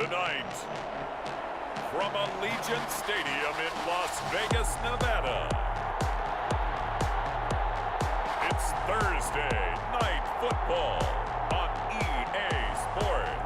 Tonight, from Allegiant Stadium in Las Vegas, Nevada, it's Thursday Night Football on EA Sports.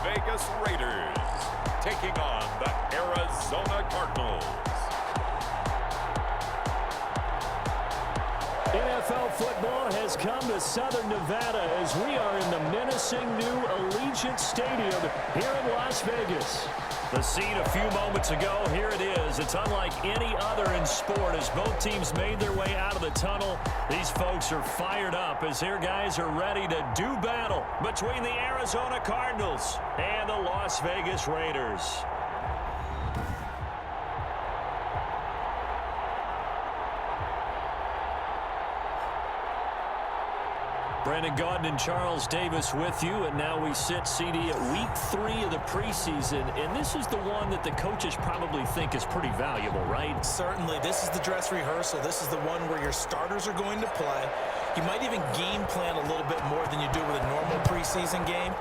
Vegas Raiders taking on the Arizona Cardinals. NFL football has come to Southern Nevada as we are in the menacing new Allegiant Stadium here in Las Vegas. The scene a few moments ago, here it is. It's unlike any other in sport as both teams made their way out of the tunnel. These folks are fired up as their guys are ready to do battle between the Arizona Cardinals and the Las Vegas Raiders. Brandon Gaudin and Charles Davis with you, and now we sit, CD, at week 3 of the preseason, and this is the one that the coaches probably think is pretty valuable, right? Certainly. This is the dress rehearsal. This is the one where your starters are going to play. You might even game plan a little bit more than you do with a normal preseason game,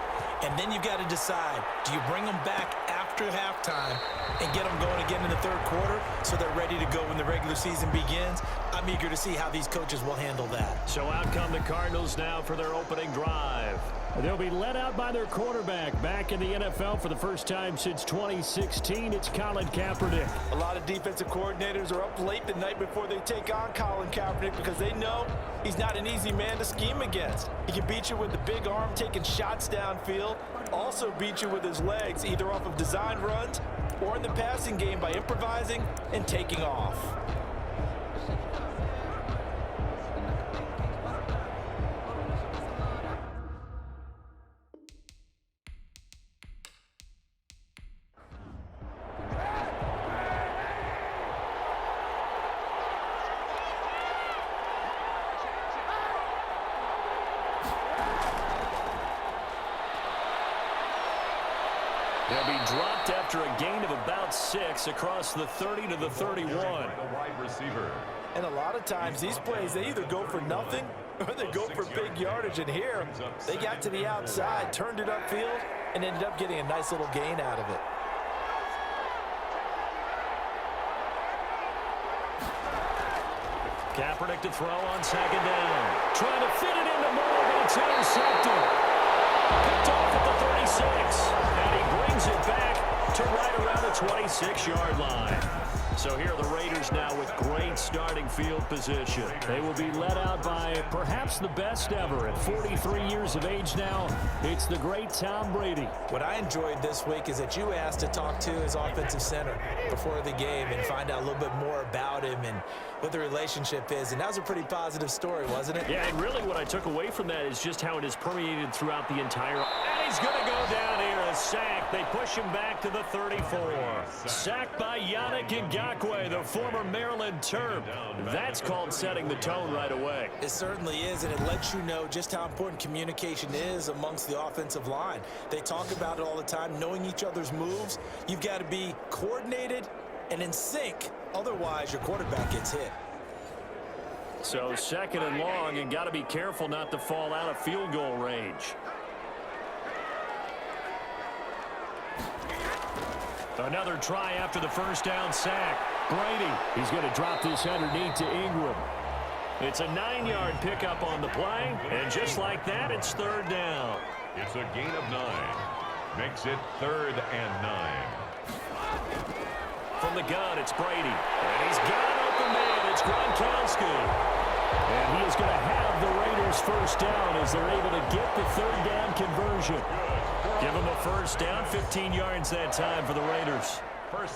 and then you've got to decide, do you bring them back after halftime and get them going again in the third quarter so they're ready to go when the regular season begins? I'm eager to see how these coaches will handle that. So out come the Cardinals now for their opening drive. They'll be led out by their quarterback. Back in the NFL for the first time since 2016, it's Colin Kaepernick. A lot of defensive coordinators are up late the night before they take on Colin Kaepernick because they know he's not an easy man to scheme against. He can beat you with the big arm taking shots downfield, also beat you with his legs either off of design runs or in the passing game by improvising and taking off. They'll be dropped after a gain of about 6 across the 30 to the 31. And a lot of times these plays, they either go for nothing or they go for big yardage. And here, they got to the outside, turned it upfield, and ended up getting a nice little gain out of it. Kaepernick to throw on second down. Trying to fit it into Moore, but it's intercepted. Picked off at the 36. And he brings it back to right around the 26-yard line. So here are the Raiders now with great starting field position. They will be led out by perhaps the best ever. At 43 years of age now, it's the great Tom Brady. What I enjoyed this week is that you asked to talk to his offensive center before the game and find out a little bit more about him and what the relationship is. And that was a pretty positive story, wasn't it? Yeah, and really what I took away from that is just how it has permeated throughout the entire... And he's going to go down here, a sack. They push him back to the 34. Sacked by Yannick Ngakoue, the former Maryland Terp. That's called setting the tone right away. It certainly is, and it lets you know just how important communication is amongst the offensive line. They talk about it all the time, knowing each other's moves. You've got to be coordinated and in sync. Otherwise, your quarterback gets hit. So second and long, and got to be careful not to fall out of field goal range. Another try after the first down sack. Brady, he's going to drop this underneath to Ingram. It's a 9-yard pickup on the play, and just like that, it's third down. It's a gain of 9. Makes it 3rd and 9. From the gun, it's Brady. And he's got an open man. It's Gronkowski. And he is going to have the Raiders first down as they're able to get the third down conversion. Give them a first down, 15 yards that time for the Raiders.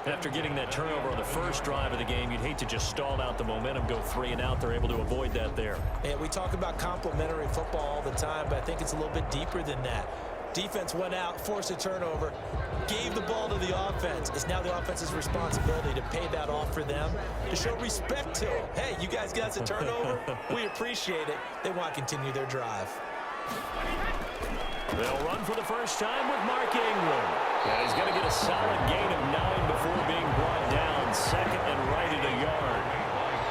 After getting that turnover on the first drive of the game, you'd hate to just stall out the momentum, go 3 and out. They're able to avoid that there. And we talk about complementary football all the time, but I think it's a little bit deeper than that. Defense went out, forced a turnover, gave the ball to the offense. It's now the offense's responsibility to pay that off for them, to show respect to them. Hey, you guys got us a turnover? We appreciate it. They want to continue their drive. They'll run for the first time with Mark Ingram. And he's going to get a solid gain of 9 before being brought down. Second and right at a yard.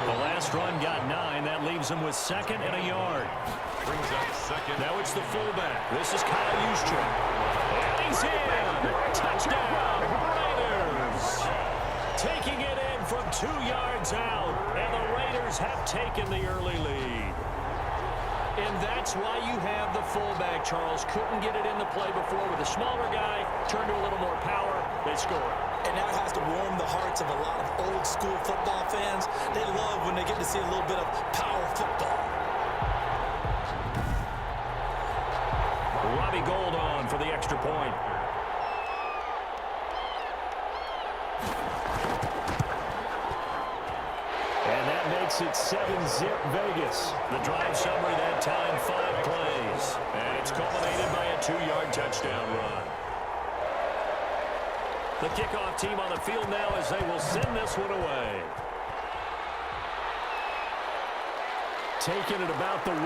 The last run got 9. That leaves him with second and a yard. Brings up second. Now it's the fullback. This is Kyle Juszczyk. And he's in. Touchdown, Raiders. Taking it in from 2 yards out. And the Raiders have taken the early lead. And that's why you have the fullback, Charles. Couldn't get it in the play before with a smaller guy. Turned to a little more power. They score. And that has to warm the hearts of a lot of old-school football fans. They love when they get to see a little bit of power football. Robbie Gould on for the extra point. And that makes it 7-zip Vegas. The drive summary that time, 5 plays. And it's culminated by a 2-yard touchdown run. The kickoff team on the field now as they will send this one away. Taking it about the 1.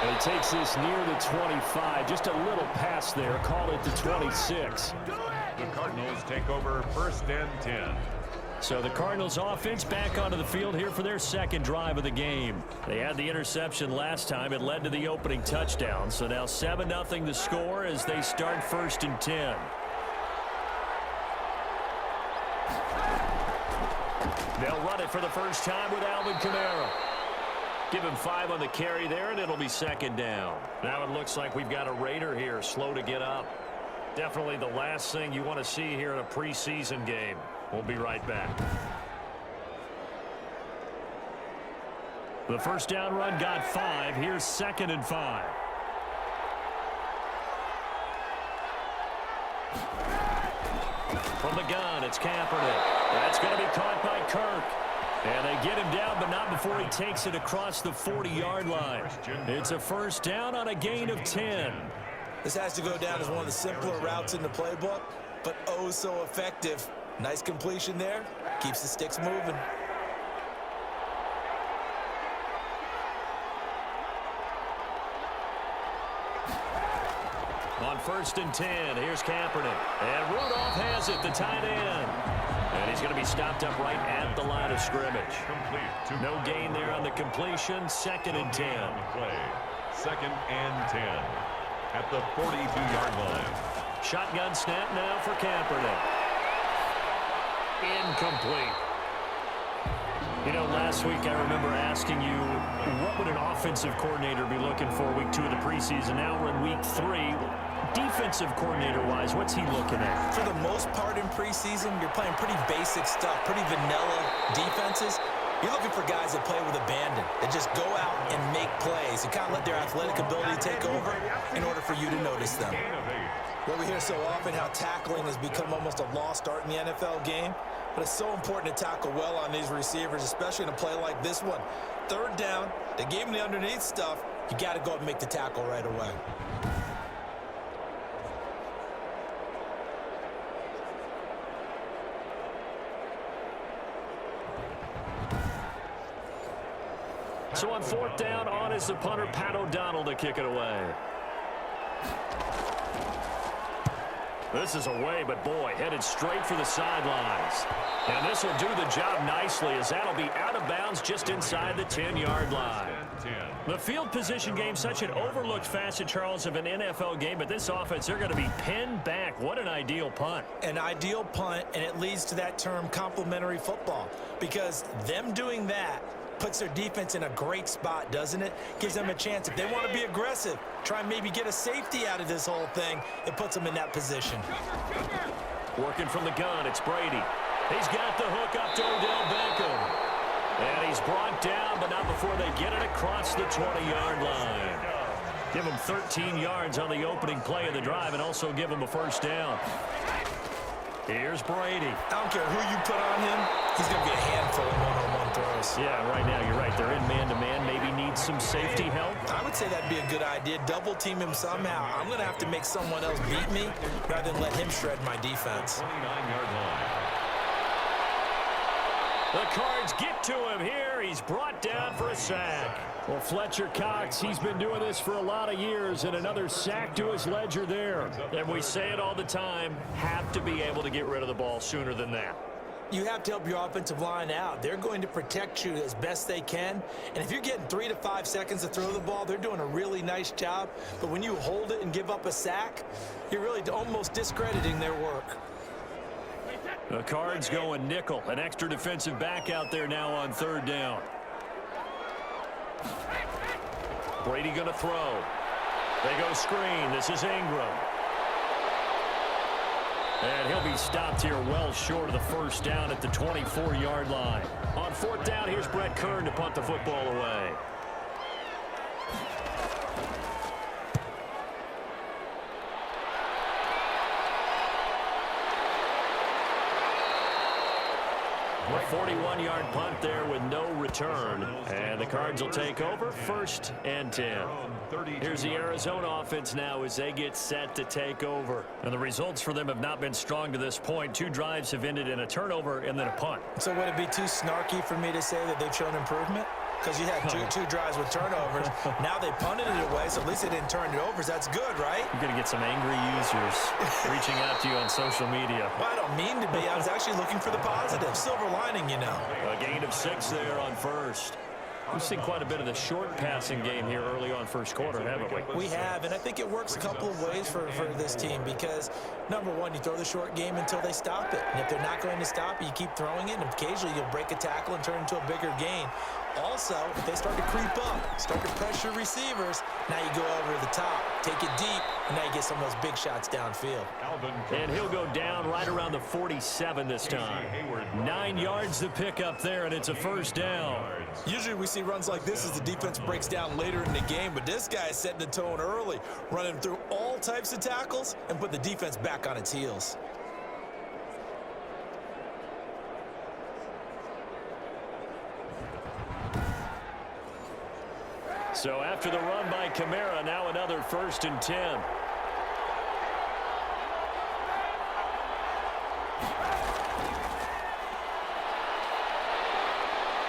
And he takes this near the 25. Just a little pass there. Call it the 26. The Cardinals take over first and 10. So the Cardinals offense back onto the field here for their second drive of the game. They had the interception last time. It led to the opening touchdown. So now 7-0 the score as they start first and 10. They'll run it for the first time with Alvin Kamara. Give him 5 on the carry there, and it'll be second down. Now it looks like we've got a Raider here, slow to get up. Definitely the last thing you want to see here in a preseason game. We'll be right back. The first down run got 5. Here's second and 5. From the gun, it's Kaepernick. That's going to be caught by Kirk. And they get him down, but not before he takes it across the 40-yard line. It's a first down on a gain of 10. This has to go down as one of the simpler routes in the playbook, but oh so effective. Nice completion there. Keeps the sticks moving. On first and 10, here's Kaepernick. And Rudolph has it, the tight end. And he's going to be stopped up right at the line of scrimmage. No gain there on the completion. Second and 10. Play. Second and 10 at the 42-yard line. Shotgun snap now for Kaepernick. Incomplete. You know, last week I remember asking you, what would an offensive coordinator be looking for week 2 of the preseason? Now we're in week 3. Defensive coordinator-wise, what's he looking at? For the most part in preseason, you're playing pretty basic stuff, pretty vanilla defenses. You're looking for guys that play with abandon, that just go out and make plays and kind of let their athletic ability take over in order for you to notice them. Well, we hear so often how tackling has become almost a lost art in the NFL game, but it's so important to tackle well on these receivers, especially in a play like this one. Third down, they gave him the underneath stuff. You got to go up and make the tackle right away. So on fourth down, on is the punter, Pat O'Donnell, to kick it away. This is away, but boy, headed straight for the sidelines. And this will do the job nicely as that'll be out of bounds just inside the 10-yard line. The field position game, such an overlooked facet, Charles, of an NFL game, but this offense, they're going to be pinned back. What an ideal punt. An ideal punt, and it leads to that term complementary football, because them doing that puts their defense in a great spot, doesn't it? Gives them a chance. If they want to be aggressive, try and maybe get a safety out of this whole thing, it puts them in that position. Working from the gun, it's Brady. He's got the hook up to Odell Beckham. And he's brought down, but not before they get it across the 20-yard line. Give him 13 yards on the opening play of the drive and also give him a first down. Here's Brady. I don't care who you put on him, he's going to be a handful in one-on-one throws. Yeah, right now you're right. They're in man-to-man. Maybe need some safety help. I would say that'd be a good idea. Double team him somehow. I'm going to have to make someone else beat me rather than let him shred my defense. 29-yard line. The Cards get to him here. He's brought down for a sack. Well, Fletcher Cox, he's been doing this for a lot of years, and another sack to his ledger there. And we say it all the time, have to be able to get rid of the ball sooner than that. You have to help your offensive line out. They're going to protect you as best they can. And if you're getting 3 to 5 seconds to throw the ball, they're doing a really nice job. But when you hold it and give up a sack, you're really almost discrediting their work. The Cards going nickel. An extra defensive back out there now on third down. Brady going to throw. They go screen. This is Ingram. And he'll be stopped here well short of the first down at the 24-yard line. On fourth down, here's Brett Kern to punt the football away. A 41-yard punt there with no return. And the Cards will take over 1st and 10. Here's the Arizona offense now as they get set to take over. And the results for them have not been strong to this point. 2 drives have ended in a turnover and then a punt. So would it be too snarky for me to say that they've shown improvement? Because you had two drives with turnovers. Now they punted it away, so at least they didn't turn it over. That's good, right? You're going to get some angry users reaching out to you on social media. Well, I don't mean to be. I was actually looking for the positive. Silver lining, you know. A gain of 6 there on first. We've seen quite a bit of the short passing game here early on first quarter, haven't we? We have, and I think it works a couple of ways for this team because, number one, you throw the short game until they stop it. And if they're not going to stop it, you keep throwing it, and occasionally you'll break a tackle and turn into a bigger gain. Also, if they start to creep up, start to pressure receivers, now you go over the top, take it deep, and now you get some of those big shots downfield. And he'll go down right around the 47 this time. 9 yards to pick up there, and it's a first down. Usually we see runs like this as the defense breaks down later in the game, but this guy is setting the tone early, running through all types of tackles and put the defense back on its heels. So after the run by Kamara, now another 1st and 10.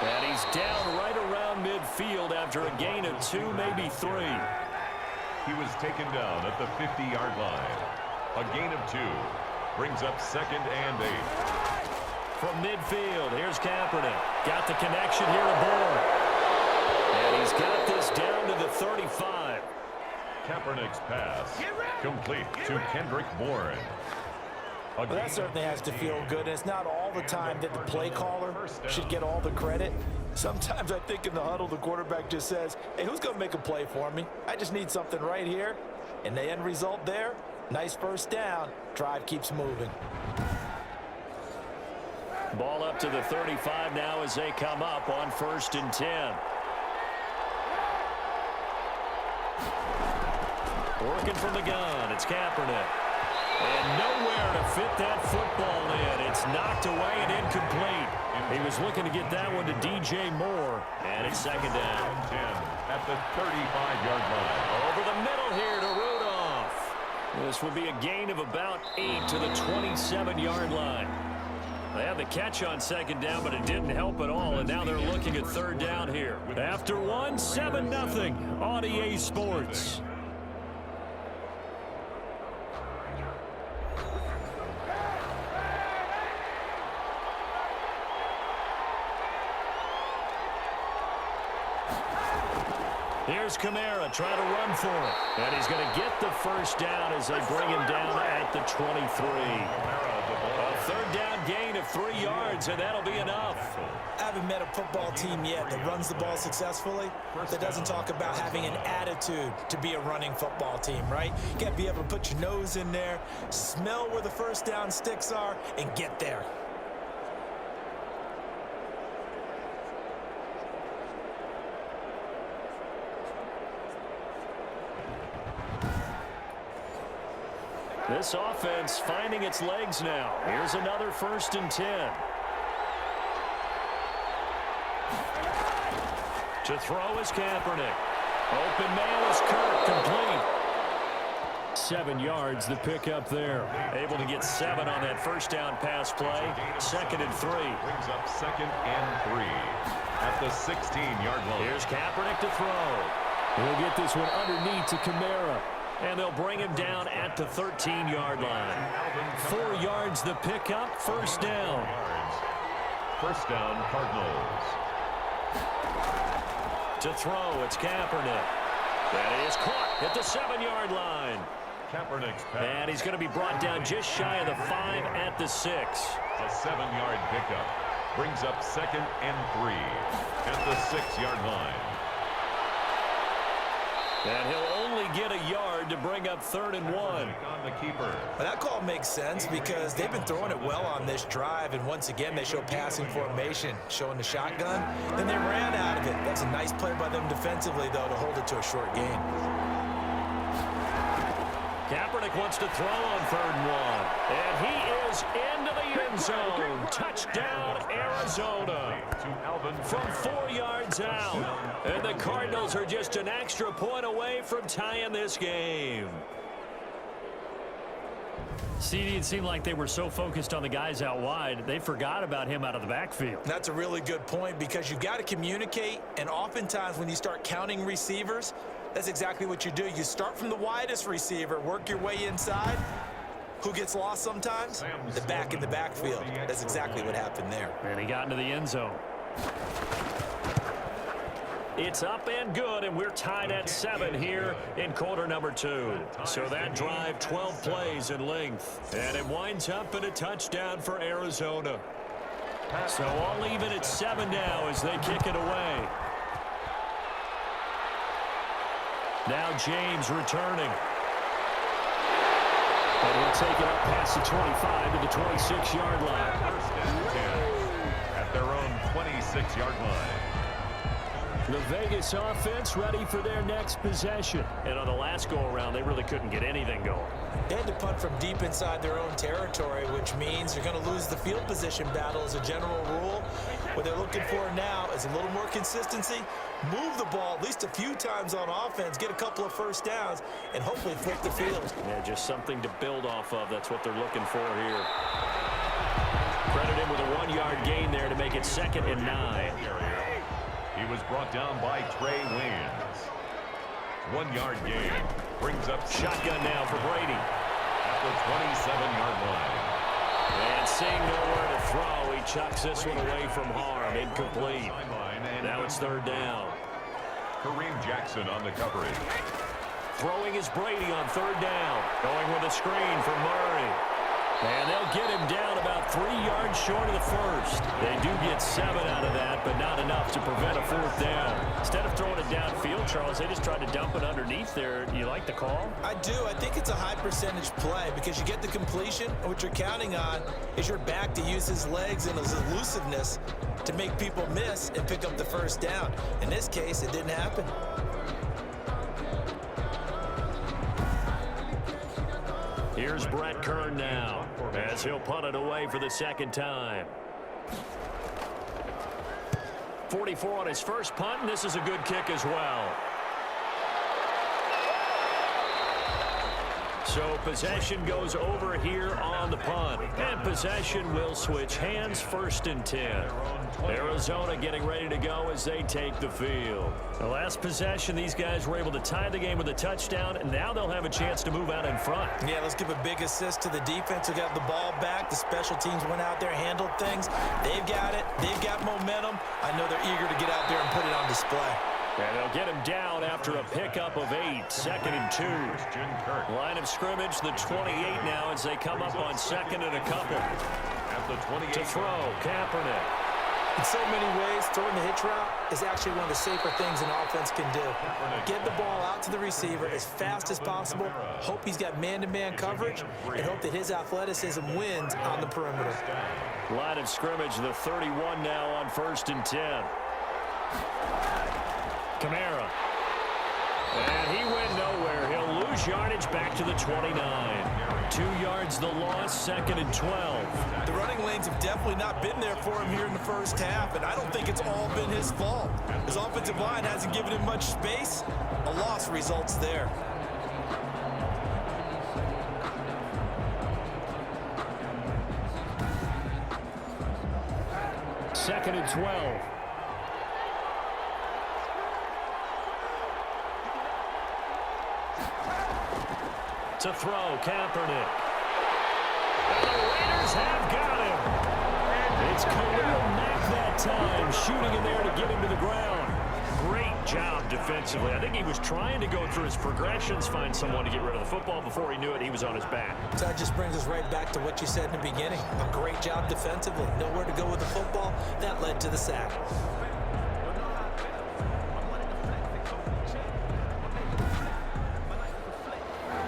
And he's down right around midfield after a gain of 2, maybe 3. He was taken down at the 50-yard line. A gain of 2 brings up 2nd and 8. From midfield, here's Kaepernick. Got the connection here aboard. And he's got this down to the 35. Kaepernick's pass complete to Kendrick Bourne. Well, that certainly has to feel good. And it's not all the time that the play caller should get all the credit. Sometimes I think in the huddle, the quarterback just says, hey, who's going to make a play for me? I just need something right here. And the end result there, nice first down. Drive keeps moving. Ball up to the 35 now as they come up on 1st and 10. Working from the gun, it's Kaepernick. And nowhere to fit that football in. It's knocked away and incomplete. He was looking to get that one to DJ Moore. And it's 2nd down. 10 at the 35-yard line. Over the middle here to Rudolph. This will be a gain of about 8 to the 27-yard line. They had the catch on 2nd down, but it didn't help at all, and now they're looking at 3rd down here. After 1, 7-0 on EA Sports. Here's Kamara trying to run for it. And he's going to get the first down as they bring him down at the 23. A 3rd down gain of 3 yards, and that'll be enough. I haven't met a football team yet that runs the ball successfully, that doesn't talk about having an attitude to be a running football team, right? You got to be able to put your nose in there, smell where the first down sticks are, and get there. This offense finding its legs now. Here's another 1st and 10. To throw is Kaepernick. Open man is Kirk, complete. 7 yards, the pickup there. Able to get 7 on that first down pass play. 2nd and 3. Brings up 2nd and 3 at the 16-yard line. Here's Kaepernick to throw. He'll get this one underneath to Kamara. And they'll bring him down at the 13-yard line. 4 yards the pickup, first down. First down, Cardinals. To throw, it's Kaepernick. That is caught at the 7-yard line. Kaepernick's pass. And he's going to be brought down just shy of the 5 at the 6. A 7-yard pickup. Brings up 2nd and 3 at the 6-yard line. And he'll only get a yard to bring up 3rd and 1. On the keeper. Well, that call makes sense because they've been throwing it well on this drive, and once again they show passing formation, showing the shotgun. Then they ran out of it. That's a nice play by them defensively, though, to hold it to a short gain. Kaepernick wants to throw on 3rd and 1. And he is into the end zone. Touchdown, Arizona. From 4 yards out. And the Cardinals are just an extra point away from tying this game. CD, it seemed like they were so focused on the guys out wide, they forgot about him out of the backfield. That's a really good point because you've got to communicate, and oftentimes when you start counting receivers, that's exactly what you do. You start from the widest receiver, work your way inside. Who gets lost sometimes? The back in the backfield. That's exactly what happened there. And he got into the end zone. It's up and good, and we're tied at 7 here in quarter number 2. So that drive, 12 plays in length. And it winds up in a touchdown for Arizona. So all even at 7 now as they kick it away. Now James returning. And he'll take it up past the 25 to the 26-yard line. First and 10 at their own 26-yard line. The Vegas offense ready for their next possession. And on the last go-around, they really couldn't get anything going. They had to punt from deep inside their own territory, which means you're going to lose the field position battle as a general rule. What they're looking for now is a little more consistency, move the ball at least a few times on offense, get a couple of first downs, and hopefully flip the field. Yeah, just something to build off of. That's what they're looking for here. Credit him with a 1-yard gain there to make it 2nd and 9. He was brought down by Trey Waynes. 1-yard gain. Brings up Shotgun now for Brady. At the 27-yard line. And seeing nowhere to throw, he chucks this one away from harm. Incomplete. Now it's 3rd down. Kareem Jackson on the coverage. Throwing is Brady on 3rd down. Going with a screen for Murray. And they'll get him down about 3 yards short of the first. They do get 7 out of that, but not enough to prevent a 4th down. Instead of throwing it downfield, Charles, they just tried to dump it underneath there. Do you like the call? I do. I think it's a high percentage play because you get the completion, and what you're counting on is your back to use his legs and his elusiveness to make people miss and pick up the first down. In this case, it didn't happen. Here's Brett Kern now as he'll punt it away for the 2nd time. 44 on his first punt, and this is a good kick as well. So possession goes over here on the punt. And possession will switch hands, 1st and 10. Arizona getting ready to go as they take the field. The last possession, these guys were able to tie the game with a touchdown, and now they'll have a chance to move out in front. Yeah, let's give a big assist to the defense who got the ball back. The special teams went out there, handled things. They've got it. They've got momentum. I know they're eager to get out there and put it on display. And they'll get him down after a pickup of 8. 2nd and 2. Line of scrimmage, the 28 now as they come up on 2nd and a couple. At the 28. To throw, Kaepernick. In so many ways, throwing the hitch route is actually one of the safer things an offense can do. Get the ball out to the receiver as fast as possible, hope he's got man-to-man coverage, and hope that his athleticism wins on the perimeter. Line of scrimmage, the 31 now on 1st and 10. Kamara. And he went nowhere. He'll lose yardage back to the 29. 2 yards the loss, 2nd and 12. The running lanes have definitely not been there for him here in the first half, and I don't think it's all been his fault. His offensive line hasn't given him much space. A loss results there. Second and 12. To throw, Kaepernick. And the Raiders have got him. It's Khalil Mack that time, shooting in there to get him to the ground. Great job defensively. I think he was trying to go through his progressions, find someone to get rid of the football. Before he knew it, he was on his back. So that just brings us right back to what you said in the beginning. A great job defensively. Nowhere to go with the football. That led to the sack.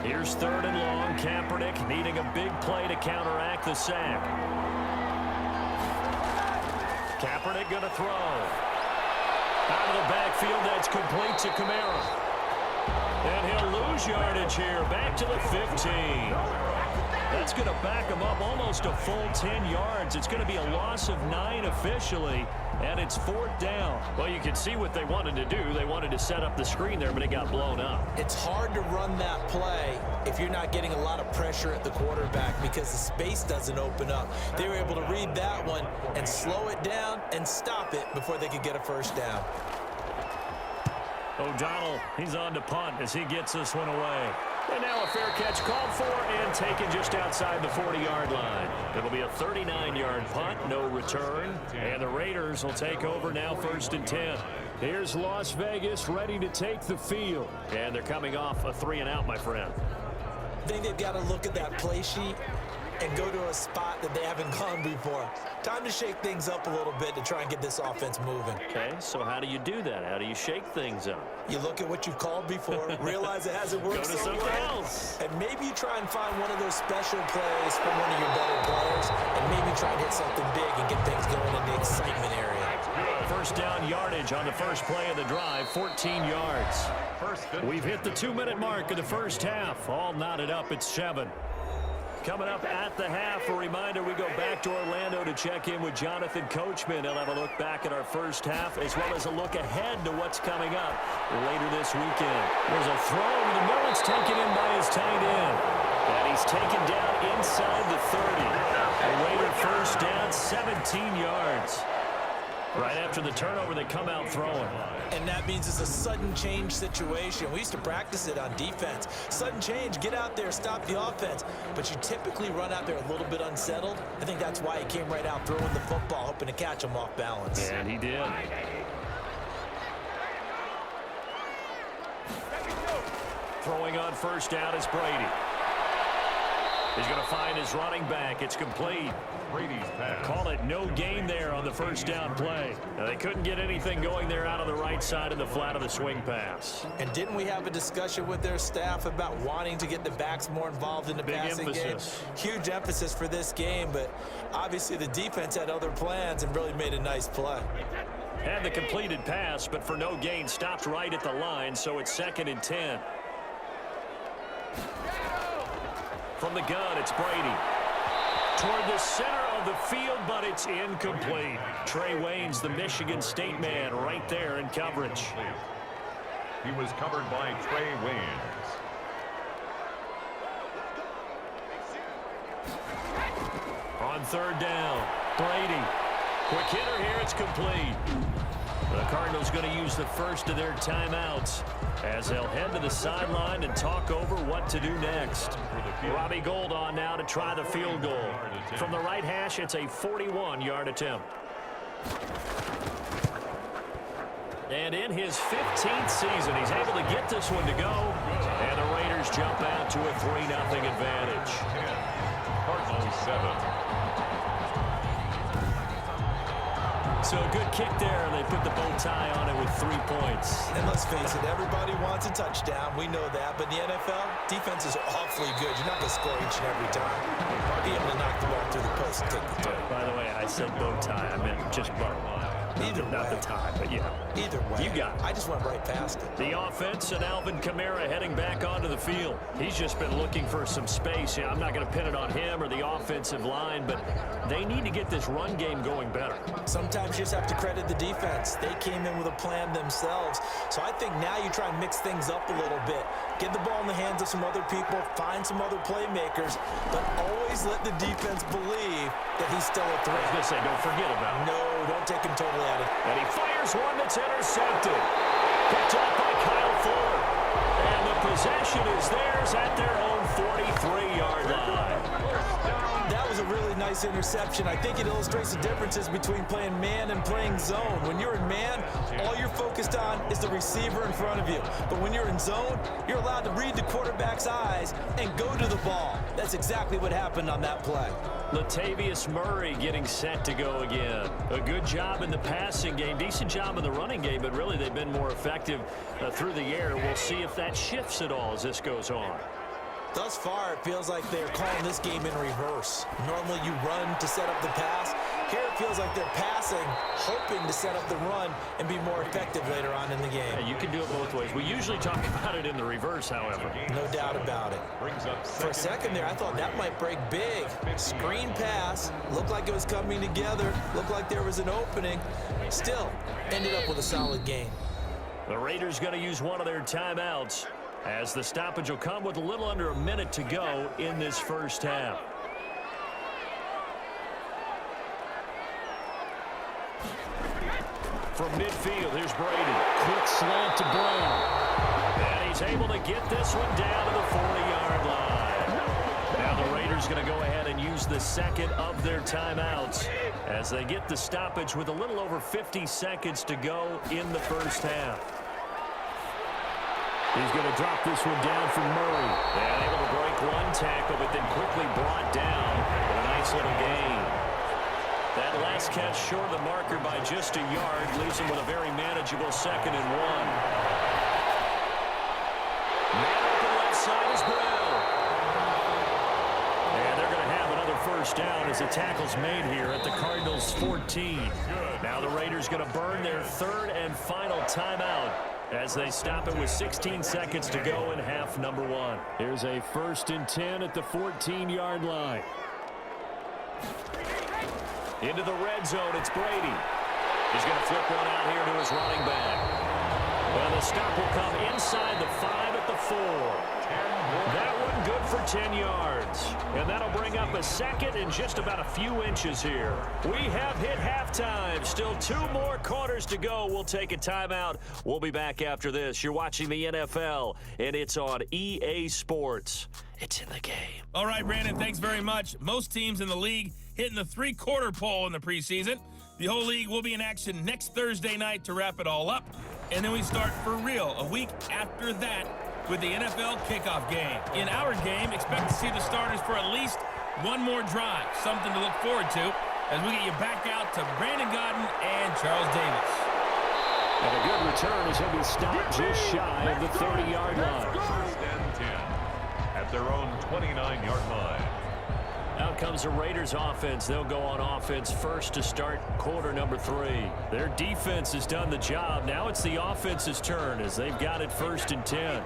Here's 3rd and long. Kaepernick needing a big play to counteract the sack. Kaepernick going to throw. Out of the backfield, that's complete to Kamara. And he'll lose yardage here. Back to the 15. That's going to back him up almost a full 10 yards. It's going to be a loss of 9 officially, and it's 4th down. Well, you can see what they wanted to do. They wanted to set up the screen there, but it got blown up. It's hard to run that play if you're not getting a lot of pressure at the quarterback because the space doesn't open up. They were able to read that one and slow it down and stop it before they could get a first down. O'Donnell, he's on to punt as he gets this one away. And now a fair catch called for and taken just outside the 40-yard line. It'll be a 39-yard punt, no return. And the Raiders will take over now 1st and 10. Here's Las Vegas ready to take the field. And they're coming off a 3-and-out, my friend. I think they've got to look at that play sheet and go to a spot that they haven't gone before. Time to shake things up a little bit to try and get this offense moving. Okay, so how do you do that? How do you shake things up? You look at what you've called before, realize it hasn't worked Go to so something well, else. and maybe you try and find one of those special plays from one of your better players, and maybe try and hit something big and get things going in the excitement area. First down yardage on the first play of the drive, 14 yards. We've hit the 2-minute mark of the first half. All knotted up at 7. Coming up at the half, a reminder, we go back to Orlando to check in with Jonathan Coachman. He'll have a look back at our first half as well as a look ahead to what's coming up later this weekend. There's a throw over the middle. It's taken in by his tight end. And he's taken down inside the 30. A Raider first down, 17 yards. Right after the turnover, they come out throwing. And that means it's a sudden change situation. We used to practice it on defense. Sudden change, get out there, stop the offense. But you typically run out there a little bit unsettled. I think that's why he came right out throwing the football, hoping to catch him off balance. And he did. Throwing on first down is Brady. He's going to find his running back. It's complete. Brady's pass. Call it no gain there on the first down play. Now, they couldn't get anything going there out on the right side of the flat of the swing pass. And didn't we have a discussion with their staff about wanting to get the backs more involved in the passing game? Huge emphasis for this game, but obviously the defense had other plans and really made a nice play. Had the completed pass, but for no gain, stopped right at the line, so it's 2nd and 10. From the gun, it's Brady. Toward the center of the field, but it's incomplete. Trey Waynes, the Michigan State man, right there in coverage. He was covered by Trey Waynes. On 3rd down, Brady. Quick hitter here, it's complete. The Cardinals going to use the first of their timeouts as they'll head to the sideline and talk over what to do next. Robbie Gould on now to try the field goal. From the right hash, it's a 41-yard attempt. And in his 15th season, he's able to get this one to go. And the Raiders jump out to a 3-0 advantage. Cardinals 7. So a good kick there, and they put the bow tie on it with 3 points. And let's face it, everybody wants a touchdown. We know that. But in the NFL, defenses are awfully good. You're not going to score each and every time. Be able to knock the ball through the post and take the turn. By the way, I said bow tie. I meant just bow. Either not way. the time, but yeah. Either way. You got it. I just went right past it. The offense and Alvin Kamara heading back onto the field. He's just been looking for some space. Yeah, I'm not going to pin it on him or the offensive line, but they need to get this run game going better. Sometimes you just have to credit the defense. They came in with a plan themselves. So I think now you try and mix things up a little bit. Get the ball in the hands of some other people, find some other playmakers, but always let the defense believe that he's still a I was threat. going to say, don't forget about it. No, don't take him totally out of it. And he fires one that's intercepted. Picked off by Kyle Fuller. And the possession is theirs at their own 43-yard line. That was a really nice interception. I think it illustrates the differences between playing man and playing zone. When you're in man, all you're focused on is the receiver in front of you. But when you're in zone, you're allowed to read the quarterback's eyes and go to the ball. That's exactly what happened on that play. Latavius Murray getting set to go again. A good job in the passing game, decent job in the running game, but really they've been more effective through the air. We'll see if that shifts at all as this goes on. Thus far, it feels like they're calling this game in reverse. Normally you run to set up the pass. Here it feels like they're passing, hoping to set up the run and be more effective later on in the game. Yeah, you can do it both ways. We usually talk about it in the reverse, however. No doubt about it. For a second there, I thought that might break big. Screen pass, looked like it was coming together, looked like there was an opening. Still, ended up with a solid game. The Raiders going to use one of their timeouts as the stoppage will come with a little under a minute to go in this first half. From midfield, here's Brady. Quick slant to Brown. And he's able to get this one down to the 40-yard line. Now the Raiders going to go ahead and use the second of their timeouts as they get the stoppage with a little over 50 seconds to go in the first half. He's going to drop this one down for Murray. And able to break one tackle, but then quickly brought down with a nice little gain. That last catch short of the marker by just a yard leaves him with a very manageable 2nd and 1. Man up the left side is Brown. And they're going to have another first down as the tackle's made here at the Cardinals' 14. Now the Raiders going to burn their third and final timeout as they stop it with 16 seconds to go in half number 1. Here's a 1st and 10 at the 14-yard line. Into the red zone, it's Brady. He's going to flip one out here to his running back. And the stop will come inside the 5 at the 4. That one good for 10 yards. And that'll bring up a second and just about a few inches here. We have hit halftime. Still 2 more quarters to go. We'll take a timeout. We'll be back after this. You're watching the NFL, and it's on EA Sports. It's in the game. All right, Brandon, thanks very much. Most teams in the league hitting the 3-quarter pole in the preseason. The whole league will be in action next Thursday night to wrap it all up. And then we start for real a week after that with the NFL kickoff game. In our game, expect to see the starters for at least one more drive, something to look forward to as we get you back out to Brandon Godden and Charles Davis. And a good return as he'll be stopped just shy of the 30-yard line. 1st and 10 at their own 29-yard line. Out comes the Raiders offense. They'll go on offense first to start quarter number 3. Their defense has done the job. Now it's the offense's turn as they've got it 1st and 10.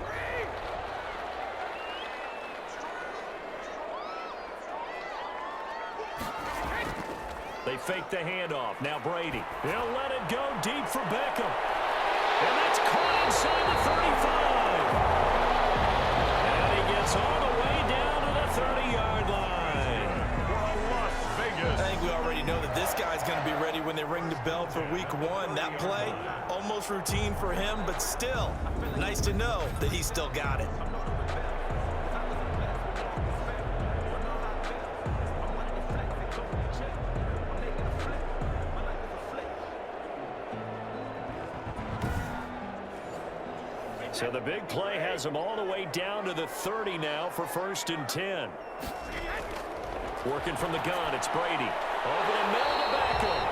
They fake the handoff. Now Brady. They'll let it go deep for Beckham. And that's caught inside the 35. And he gets all the way down to the 30-yard line. Las Vegas. I think we already know that this guy's going to be ready when they ring the bell for week 1. That play, almost routine for him, but still nice to know that he's still got it. So the big play has him all the way down to the 30 now for 1st and 10. Working from the gun, it's Brady. Over the middle to Beckham.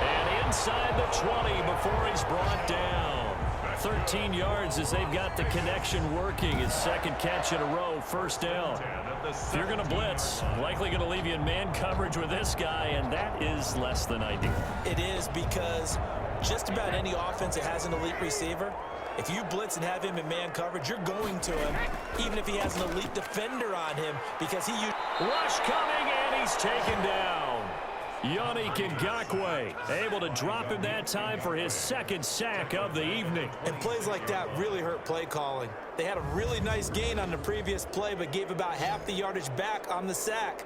And inside the 20 before he's brought down. 13 yards as they've got the connection working. His second catch in a row, first down. If you're going to blitz, likely going to leave you in man coverage with this guy, and that is less than ideal. It is, because just about any offense that has an elite receiver, if you blitz and have him in man coverage, you're going to him, even if he has an elite defender on him, because he... Rush coming, and he's taken down. Yannick Ngakoue able to drop him that time for his second sack of the evening. And plays like that really hurt play calling. They had a really nice gain on the previous play, but gave about half the yardage back on the sack.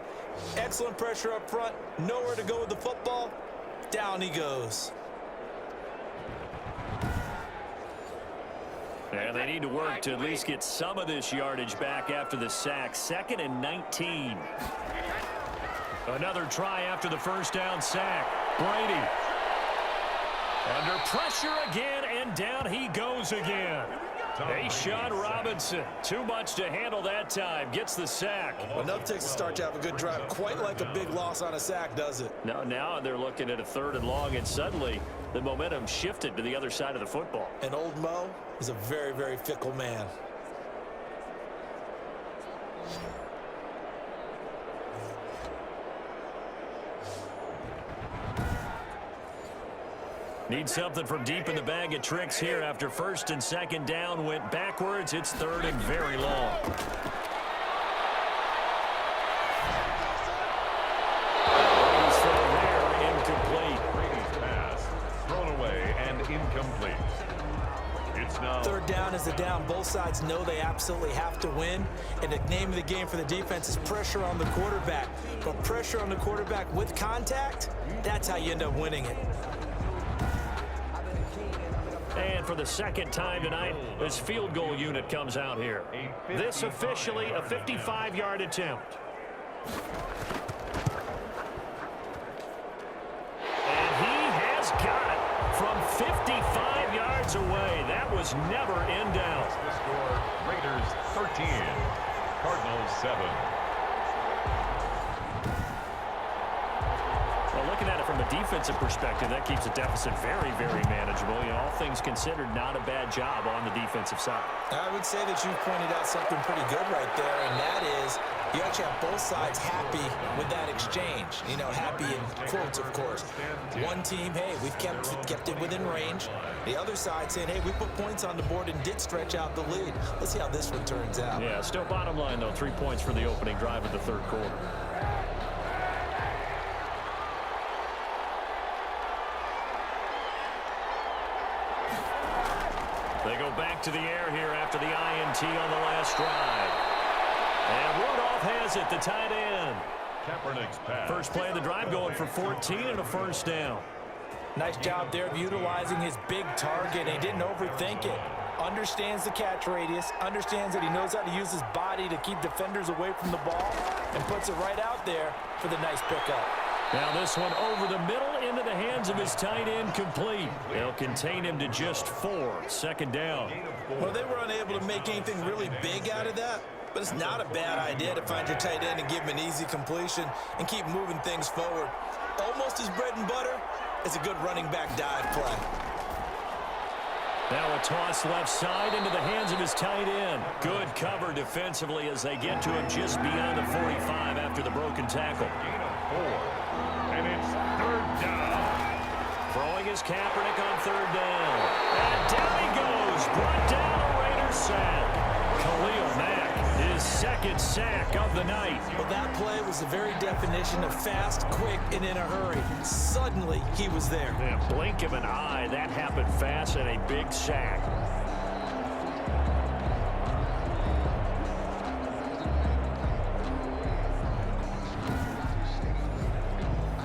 Excellent pressure up front, nowhere to go with the football. Down he goes. And they need to work to at least get some of this yardage back after the sack. 2nd and 19. Another try after the first down sack. Brady. Under pressure again, and down he goes again. Ashawn Robinson, too much to handle that time, gets the sack. Enough takes to start to have a good drive, quite like a big loss on a sack, does it? No, now they're looking at a 3rd and long, and suddenly the momentum shifted to the other side of the football. And old Mo is a very, very fickle man. Need something from deep in the bag of tricks here after 1st and 2nd down went backwards. It's 3rd and very long. Brady's throw there, incomplete. Brady's pass thrown away and incomplete. It's now 3rd down is the down. Both sides know they absolutely have to win. And the name of the game for the defense is pressure on the quarterback. But pressure on the quarterback with contact, that's how you end up winning it. And for the 2nd time tonight, this field goal unit comes out here. This officially a 55-yard attempt. And he has got it from 55 yards away. That was never in doubt. the score. Raiders 13, Cardinals 7. Well, looking at it from a defensive perspective, that keeps the deficit very, very manageable. You know, all things considered, not a bad job on the defensive side. I would say that you've pointed out something pretty good right there, and that is you actually have both sides happy with that exchange. You know, happy in quotes, of course. One team, hey, we've kept it within range. The other side saying, hey, we put points on the board and did stretch out the lead. Let's see how this one turns out. Yeah, still bottom line, though, 3 points for the opening drive of the 3rd quarter. They go back to the air here after the INT on the last drive. And Rudolph has it, the tight end. Kaepernick's pass. First play of the drive going for 14 and a 1st down. Nice job there of utilizing his big target. He didn't overthink it. Understands the catch radius, understands that he knows how to use his body to keep defenders away from the ball, and puts it right out there for the nice pickup. Now this one over the middle into the hands of his tight end, complete. They'll contain him to just 4. 2nd down. Well, they were unable to make anything really big out of that, but it's not a bad idea to find your tight end and give him an easy completion and keep moving things forward. Almost his bread and butter is a good running back dive play. Now a toss left side into the hands of his tight end. Good cover defensively as they get to him just beyond the 45 after the broken tackle. Gain of 4. And it's 3rd down. Throwing his Kaepernick on 3rd down. And down he goes. Brought down a Raiders sack. Khalil Mack, his 2nd sack of the night. Well, that play was the very definition of fast, quick, and in a hurry. Suddenly, he was there. In a blink of an eye, that happened fast and a big sack.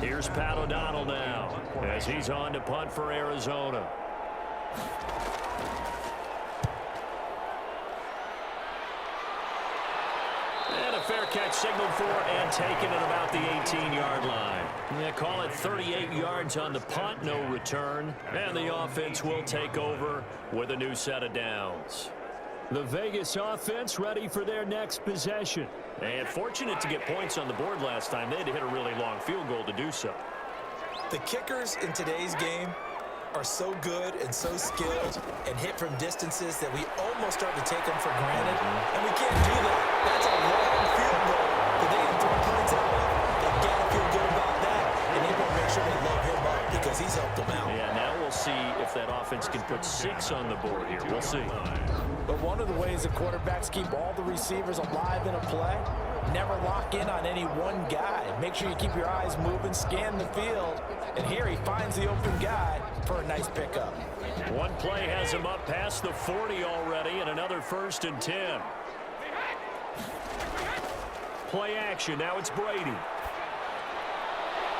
Here's Pat O'Donnell now as he's on to punt for Arizona. And a fair catch signaled for and taken at about the 18-yard line. They call it 38 yards on the punt, no return. And the offense will take over with a new set of downs. The Vegas offense ready for their next possession. And fortunate to get points on the board last time. They had to hit a really long field goal to do so. The kickers in today's game are so good and so skilled and hit from distances that we almost start to take them for granted, and we can't do that. That's a long field goal that they didn't throw points out of. They've got to feel good about that, and they want to make sure they load him up because he's helped them out. Yeah, now we'll see if that offense can put 6 on the board here. We'll see. But one of the ways that quarterbacks keep all the receivers alive in a play, never lock in on any one guy. Make sure you keep your eyes moving, scan the field, and here he finds the open guy for a nice pickup. One play has him up past the 40 already, and another 1st and 10. Play action, now it's Brady.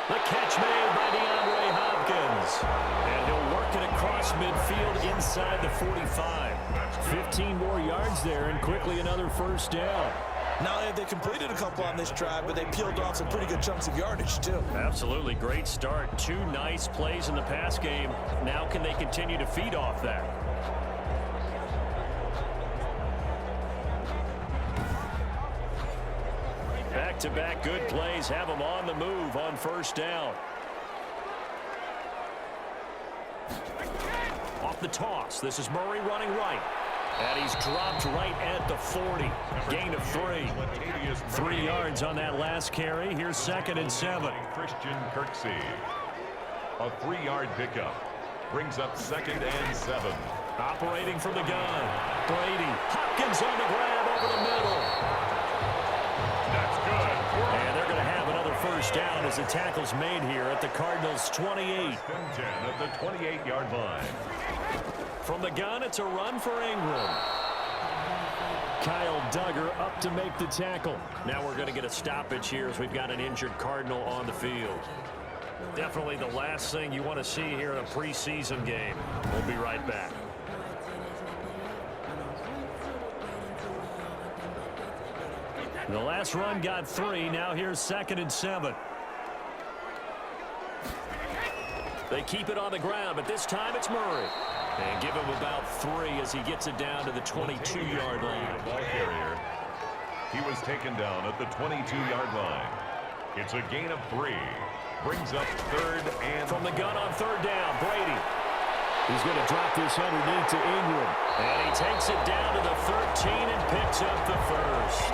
The catch made by DeAndre Hopkins. And he'll work it across midfield inside the 45. 15 more yards there, and quickly another 1st down. Not only have they completed a couple on this drive, but they peeled off some pretty good chunks of yardage, too. Absolutely great start. 2 nice plays in the pass game. Now can they continue to feed off that? Back-to-back good plays have them on the move on 1st down. Off the toss. This is Murray running right. And he's dropped right at the 40. Gain of 3. 3 yards on that last carry. Here's 2nd and 7. Christian Kirksey. A 3-yard pickup. Brings up 2nd and 7. Operating from the gun. Brady. Hopkins on the grab over the middle. That's good. And they're going to have another 1st down as the tackle's made here at the Cardinals' 28. 10 at the 28-yard line. From the gun, it's a run for Ingram. Kyle Duggar up to make the tackle. Now we're going to get a stoppage here as we've got an injured Cardinal on the field. Definitely the last thing you want to see here in a preseason game. We'll be right back. The last run got 3. Now here's 2nd and 7. They keep it on the ground, but this time it's Murray. And give him about 3 as he gets it down to the 22-yard line. Ball carrier. He was taken down at the 22-yard line. It's a gain of 3. Brings up 3rd and... From the gun on 3rd down, Brady. He's going to drop this underneath to Ingram. And he takes it down to the 13 and picks up the 1st.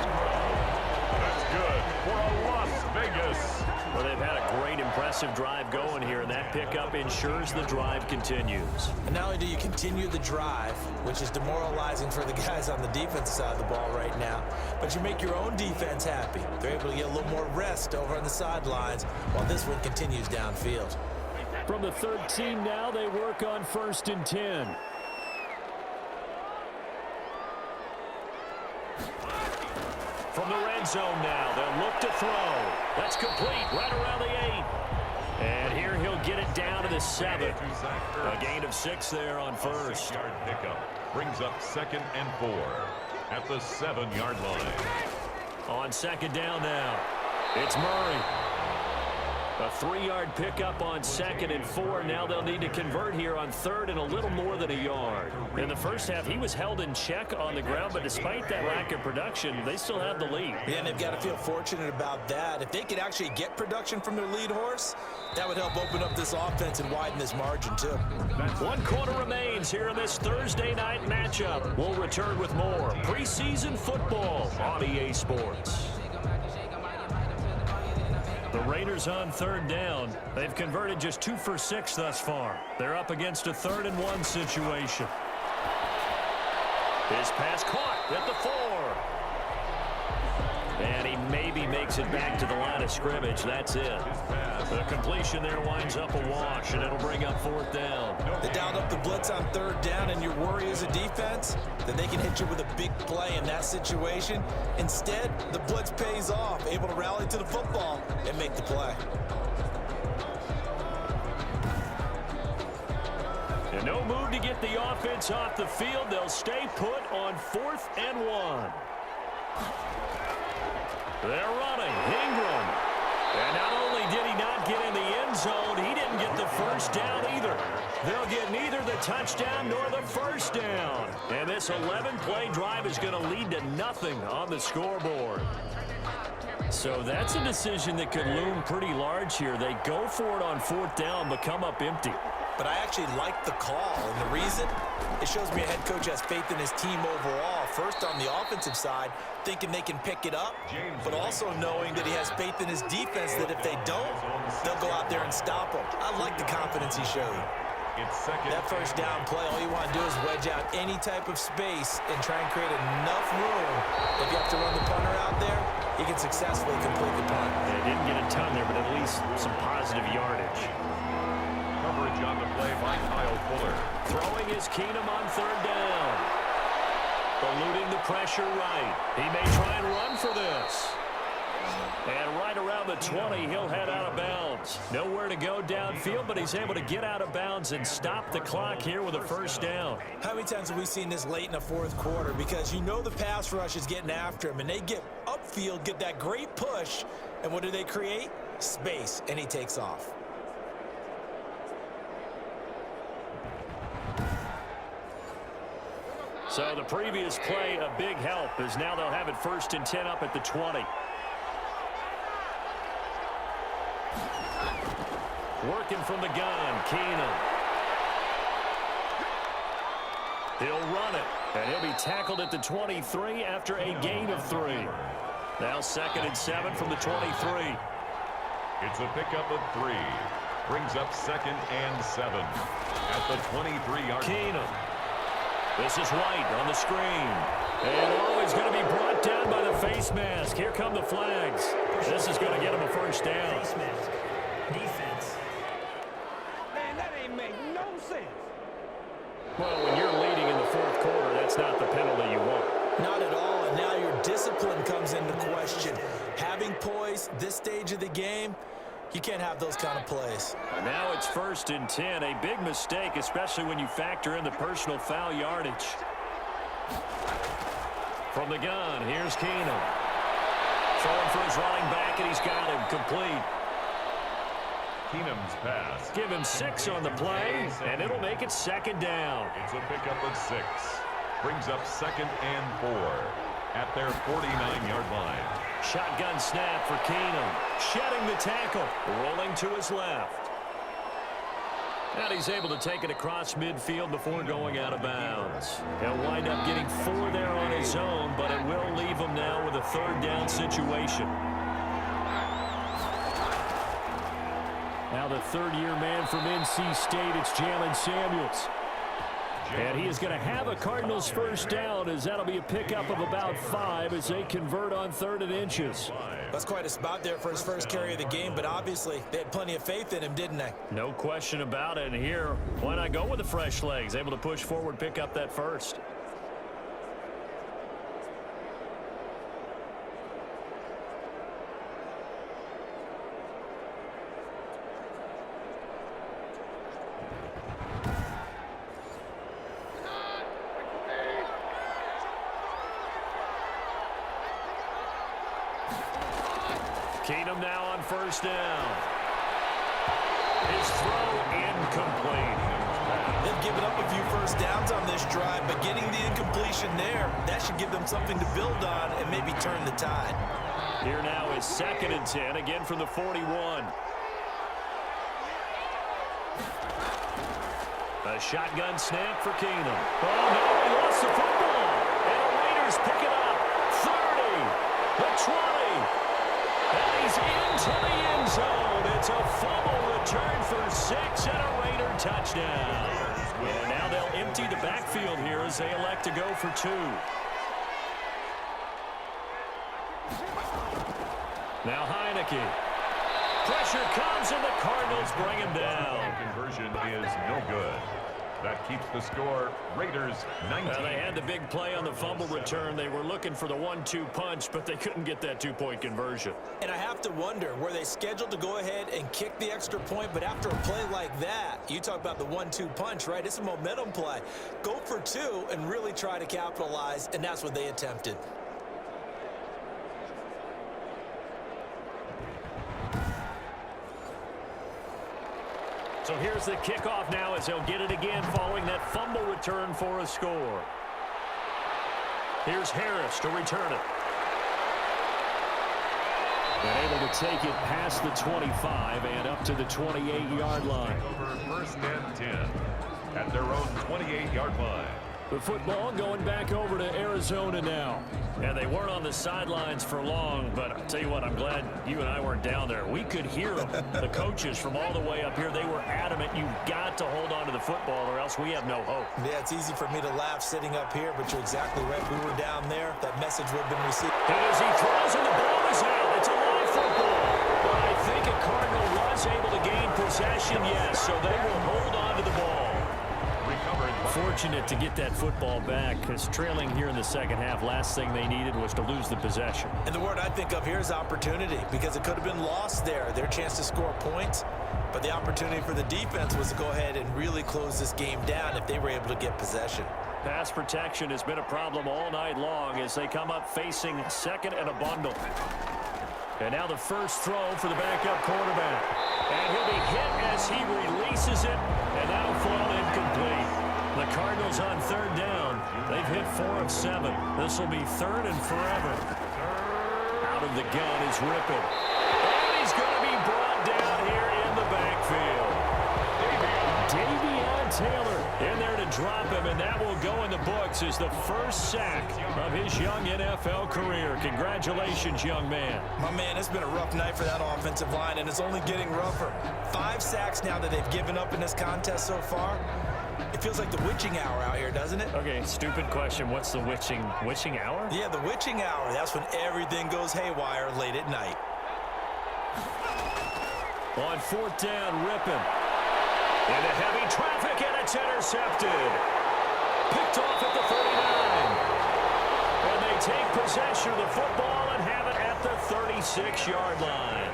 That's good for a Las Vegas. Well, they've had a great, impressive drive going here, and that pickup ensures the drive continues. And not only do you continue the drive, which is demoralizing for the guys on the defense side of the ball right now, but you make your own defense happy. They're able to get a little more rest over on the sidelines while this one continues downfield. From the 13 now, they work on 1st and 10. From the red zone now, they'll look to throw. That's complete right around the 8. And here he'll get it down to the 7. A gain of 6 there on 1st. 6-yard pickup brings up 2nd and 4 at the 7-yard line. On 2nd down now, it's Murray. A 3-yard pickup on 2nd and 4. Now they'll need to convert here on 3rd and a little more than a yard. In the first half, he was held in check on the ground, but despite that lack of production, they still have the lead. Yeah, and they've got to feel fortunate about that. If they could actually get production from their lead horse, that would help open up this offense and widen this margin, too. 1 quarter remains here in this Thursday night matchup. We'll return with more preseason football on EA Sports. The Raiders on 3rd down. They've converted just 2 for 6 thus far. They're up against a 3rd and 1 situation. His pass caught at the 4. And he maybe makes it back to the line of scrimmage. That's it. The completion there winds up a wash, and it'll bring up 4th down. They dialed up the blitz on 3rd down, and your worry as a defense that they can hit you with a big play in that situation. Instead, the blitz pays off, able to rally to the football and make the play. And no move to get the offense off the field. They'll stay put on 4th and 1. They're running. Ingram. And not only did he not get in the end zone, he didn't get the 1st down either. They'll get neither the touchdown nor the 1st down. And this 11-play drive is going to lead to nothing on the scoreboard. So that's a decision that could loom pretty large here. They go for it on 4th down, but come up empty. but I actually like the call. And the reason? It shows me a head coach has faith in his team overall. First, on the offensive side, thinking they can pick it up, but also knowing that he has faith in his defense that if they don't, they'll go out there and stop them. I like the confidence he showed. That first down play, all you want to do is wedge out any type of space and try and create enough room. If you have to run the punter out there, he can successfully complete the punt. Yeah, didn't get a ton there, but at least some positive yardage. Coverage on the play by Kyle Fuller. Throwing is Keenum on third down. Eluding the pressure right. He may try and run for this. And right around the 20, he'll head out of bounds. Nowhere to go downfield, but he's able to get out of bounds and stop the clock here with a first down. How many times have we seen this late in the fourth quarter? Because you know the pass rush is getting after him, and they get upfield, get that great push, and what do they create? Space, and he takes off. So the previous play, a big help, as now they'll have it 1st and 10 up at the 20. Working from the gun, Keenum. He'll run it, and he'll be tackled at the 23 after a gain of 3. Now 2nd and 7 from the 23. It's a pickup of 3. Brings up 2nd and 7 at the 23-yard line. Keenum. This is White on the screen. And he's going to be brought down by the face mask. Here come the flags. This is going to get him a first down. Face mask. Defense. Man, that ain't make no sense. Well, when you're leading in the fourth quarter, that's not the penalty you want. Not at all, and now your discipline comes into question. Having poise this stage of the game, you can't have those kind of plays. Now it's 1st and 10. A big mistake, especially when you factor in the personal foul yardage. From the gun, here's Keenum. Throwing for his running back, and he's got him complete. Keenum's pass. Give him 6 on the play, and it'll make it 2nd down. It's a pickup of 6. Brings up 2nd and 4 at their 49-yard line. Shotgun snap for Keenum. Shedding the tackle. Rolling to his left. And he's able to take it across midfield before going out of bounds. He'll wind up getting 4 there on his own, but it will leave him now with a 3rd down situation. Now the 3rd-year man from NC State, it's Jalen Samuels. And he is going to have a Cardinals first down, as that'll be a pickup of about 5 as they convert on 3rd and inches. That's quite a spot there for his first carry of the game, but obviously they had plenty of faith in him, didn't they? No question about it. And here, why not go with the fresh legs? Able to push forward, pick up that first. Keenum now on first down. His throw incomplete. They've given up a few first downs on this drive, but getting the incompletion there, that should give them something to build on and maybe turn the tide. Here now is 2nd and 10, again from the 41. A shotgun snap for Keenum. Oh, no, he lost the football. And the Raiders pick it up. 30, the 20. And he's into the end zone. It's a fumble return for 6 and a Raider touchdown. And now they'll empty the backfield here as they elect to go for 2. Now Heineke. Pressure comes and the Cardinals bring him down. Conversion is no good. That keeps the score Raiders 19. They had the big play on the fumble return. They were looking for the 1-2 punch, but they couldn't get that 2-point conversion. And I have to wonder, were they scheduled to go ahead and kick the extra point, but after a play like that, you talk about the 1-2 punch, right? It's a momentum play. Go for 2 and really try to capitalize, and that's what they attempted. So here's the kickoff now as they'll get it again following that fumble return for a score. Here's Harris to return it. And able to take it past the 25 and up to the 28-yard line. Over 1st and 10. their own 28-yard line. The football going back over to Arizona now. Yeah, they weren't on the sidelines for long, but I'll tell you what, I'm glad you and I weren't down there. We could hear them. The coaches from all the way up here, they were adamant. You've got to hold on to the football or else we have no hope. Yeah, it's easy for me to laugh sitting up here, but you're exactly right. If we were down there, that message would have been received. And as he throws and the ball is out, it's a live football. But I think a Cardinal was able to gain possession, yes, so they will hold on to the ball. Fortunate to get that football back because trailing here in the second half, last thing they needed was to lose the possession. And the word I think of here is opportunity because it could have been lost there. Their chance to score points, but the opportunity for the defense was to go ahead and really close this game down if they were able to get possession. Pass protection has been a problem all night long as they come up facing second and a bundle. And now the first throw for the backup quarterback. And he'll be hit as he releases it, and that'll fall incomplete. The Cardinals on third down. They've hit 4 of 7. This will be third and forever. Out of the gun is Rippon. And he's going to be brought down here in the backfield. Davion Taylor in there to drop him, and that will go in the books as the first sack of his young NFL career. Congratulations, young man. My man, it's been a rough night for that offensive line, and it's only getting rougher. 5 sacks now that they've given up in this contest so far. It feels like the witching hour out here, doesn't it? Okay, stupid question. What's the witching hour? Yeah, the witching hour. That's when everything goes haywire late at night. On fourth down, Rippon. Into heavy traffic, and it's intercepted. Picked off at the 39. And they take possession of the football and have it at the 36-yard line.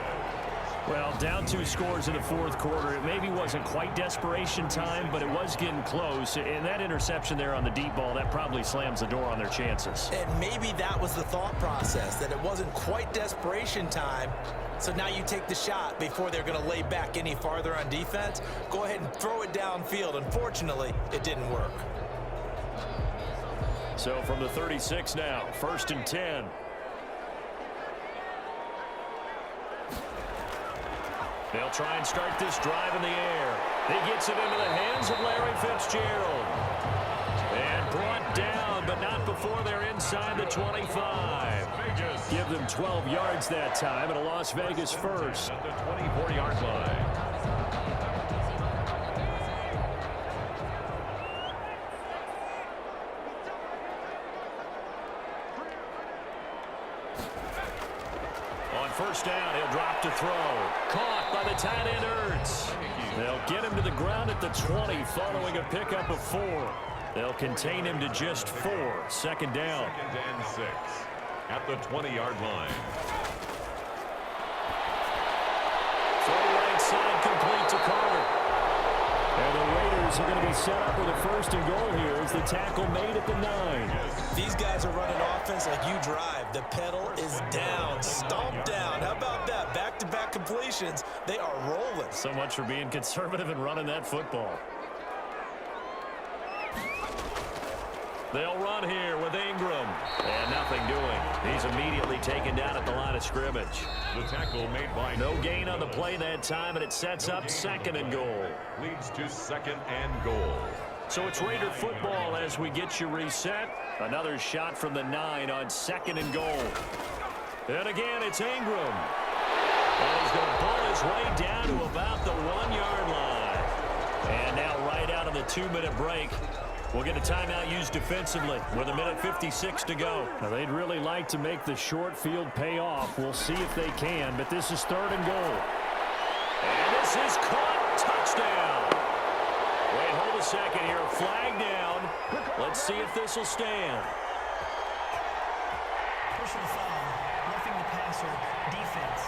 Well, down 2 scores in the fourth quarter. It maybe wasn't quite desperation time, but it was getting close. And that interception there on the deep ball, that probably slams the door on their chances. And maybe that was the thought process, that it wasn't quite desperation time. So now you take the shot before they're going to lay back any farther on defense. Go ahead and throw it downfield. Unfortunately, it didn't work. So from the 36 now, 1st and 10. They'll try and start this drive in the air. He gets it into the hands of Larry Fitzgerald. And brought down, but not before they're inside the 25. Give them 12 yards that time, and a Las Vegas first. At the 24-yard line. On first down, he'll drop to throw. Caught by the tight end, Ertz. They'll get him to the ground at the 20 following a pickup of 4. They'll contain him to just 4. Second down. 2nd and 6. At the 20-yard line. Throw right side complete to Carter. And the Raiders are going to be set up with a 1st and goal here as the tackle made at the 9. These guys are running offense like you drive. The pedal is down, stomped down. How about that? Back-to-back completions. They are rolling. So much for being conservative and running that football. They'll run here with Ingram. And nothing doing. He's immediately taken down at the line of scrimmage. The tackle made by No gain on the play that time, and it sets up 2nd and goal. leads to 2nd and goal. So it's Raider football as we get you reset. Another shot from the 9 on 2nd and goal. And again, it's Ingram. And he's going to pull his way down to about the 1-yard line. And now right out of the 2-minute break, we'll get a timeout used defensively with 1:56 to go. Now, they'd really like to make the short field pay off. We'll see if they can, but this is 3rd and goal. And this is caught. Touchdown. Wait, hold a second here. Flag down. Let's see if this will stand. Personal foul, roughing the passer, defense.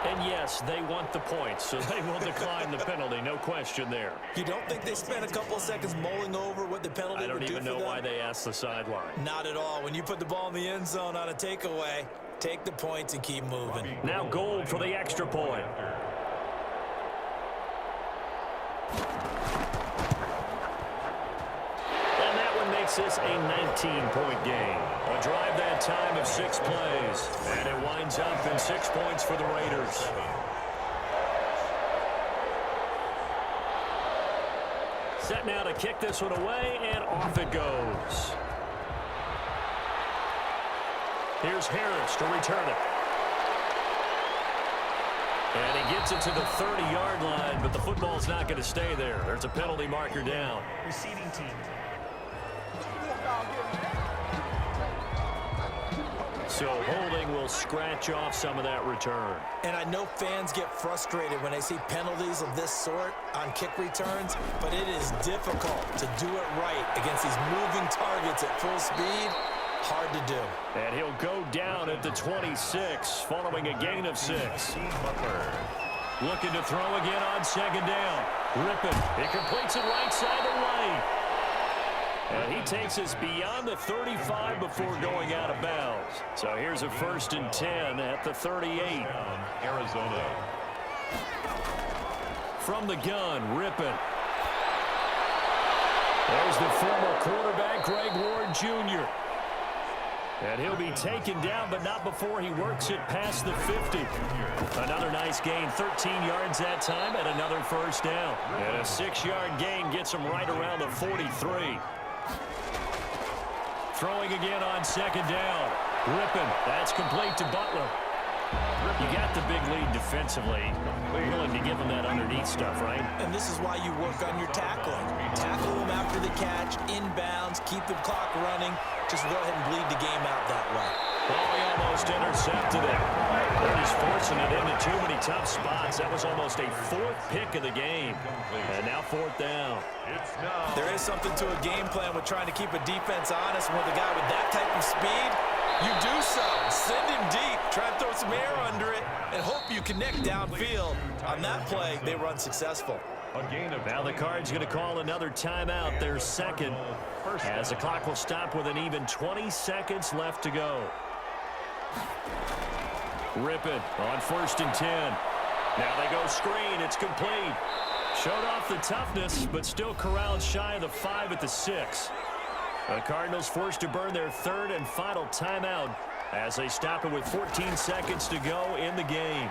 And yes, they want the points, so they will decline the penalty. No question there. You don't think they spent a couple of seconds mulling over what the penalty I would don't do even for know them? why they asked the sideline. Not at all. When you put the ball in the end zone on a takeaway, take the points and keep moving. Now Gold for the extra point. And that one makes this a 19-point game. A drive that time of 6 plays. And it winds up in 6 points for the Raiders. Set now to kick this one away, and off it goes. Here's Harris to return it. And he gets it to the 30-yard line, but the football's not going to stay there. There's a penalty marker down. Receiving team. So holding will scratch off some of that return. And I know fans get frustrated when they see penalties of this sort on kick returns, but it is difficult to do it right against these moving targets at full speed. Hard to do. And he'll go down at the 26, following a gain of 6. Looking to throw again on second down. Rippon. He completes it right side to right. And he takes us beyond the 35 before going out of bounds. So here's a 1st and 10 at the 38. Arizona. From the gun, Rippon. There's the former quarterback, Greg Ward Jr. And he'll be taken down, but not before he works it past the 50. Another nice gain, 13 yards that time, and another 1st down. And a 6-yard gain gets him right around the 43. Throwing again on second down. Rippon, that's complete to Butler. You got the big lead defensively. Willing to give him that underneath stuff, right? And this is why you work on your tackling. Tackle them after the catch, inbounds, keep the clock running. Just go ahead and bleed the game out that way. Oh, he almost intercepted it. They're just forcing it into too many tough spots. That was almost a 4th pick of the game. And now 4th down. There is something to a game plan with trying to keep a defense honest. With a guy with that type of speed, you do so. Send him deep. Try and throw some air under it and hope you connect downfield. On that play, they were unsuccessful. Now the Cards going to call another timeout, their 2nd, as the clock will stop with an even 20 seconds left to go. Rippon on 1st and 10. Now they go screen. It's complete. Showed off the toughness, but still corralled shy of the 5 at the 6. The Cardinals forced to burn their 3rd and final timeout as they stop it with 14 seconds to go in the game.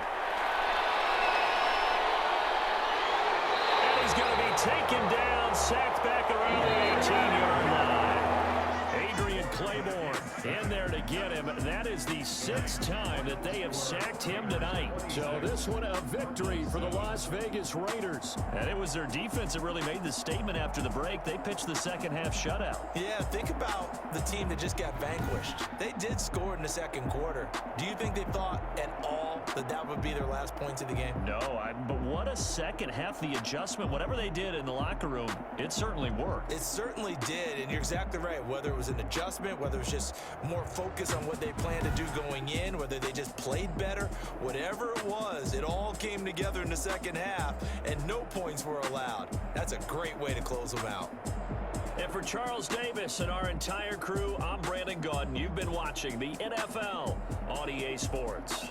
And he's going to be taken down, sacked back around the 18-yard line. Adrian Claiborne in there to get him. That is the 6th time that they have sacked him tonight. So this one a victory for the Las Vegas Raiders. And it was their defense that really made the statement after the break. They pitched the second-half shutout. Yeah, think about the team that just got vanquished. They did score in the 2nd quarter. Do you think they thought at all that that would be their last points of the game? No, but what a second half. The adjustment, whatever they did in the locker room, it certainly worked. It certainly did, and you're exactly right. Whether it was an adjustment, whether it was just more focus on what they planned to do going in, whether they just played better, whatever it was, it all came together in the 2nd half, and no points were allowed. That's a great way to close them out. And for Charles Davis and our entire crew, I'm Brandon Gaudin. You've been watching the NFL on EA Sports.